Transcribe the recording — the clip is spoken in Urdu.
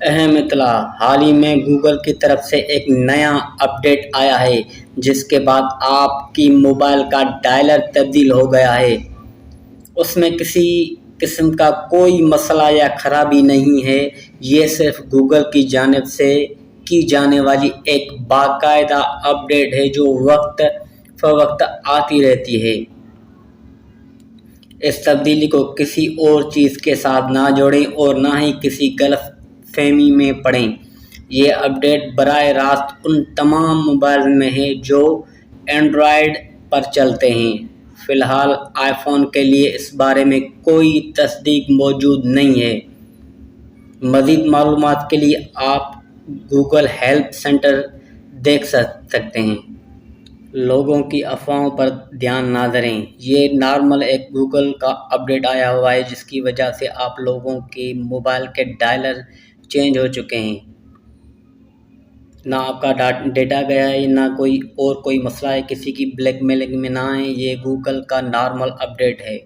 اہم اطلاع: حال ہی میں گوگل کی طرف سے ایک نیا اپ ڈیٹ آیا ہے جس کے بعد آپ کی موبائل کا ڈائلر تبدیل ہو گیا ہے۔ اس میں کسی قسم کا کوئی مسئلہ یا خرابی نہیں ہے، یہ صرف گوگل کی جانب سے کی جانے والی ایک باقاعدہ اپ ڈیٹ ہے جو وقت فوقت آتی رہتی ہے۔ اس تبدیلی کو کسی اور چیز کے ساتھ نہ جوڑیں اور نہ ہی کسی غلط فہمی میں پڑیں۔ یہ اپ ڈیٹ براہ راست ان تمام موبائل میں ہے جو اینڈرائیڈ پر چلتے ہیں۔ فی الحال آئی فون کے لیے اس بارے میں کوئی تصدیق موجود نہیں ہے۔ مزید معلومات کے لیے آپ گوگل ہیلپ سینٹر دیکھ سکتے ہیں۔ لوگوں کی افواہوں پر دھیان نہ دیں۔ یہ نارمل ایک گوگل کا اپ ڈیٹ آیا ہوا ہے جس کی وجہ سے آپ لوگوں کے موبائل کے ڈائلر چینج ہو چکے ہیں۔ نہ آپ کا ڈیٹا گیا ہے، نہ کوئی مسئلہ ہے، کسی کی بلیک میلنگ میں نہ آئیں، یہ گوگل کا نارمل اپ ڈیٹ ہے۔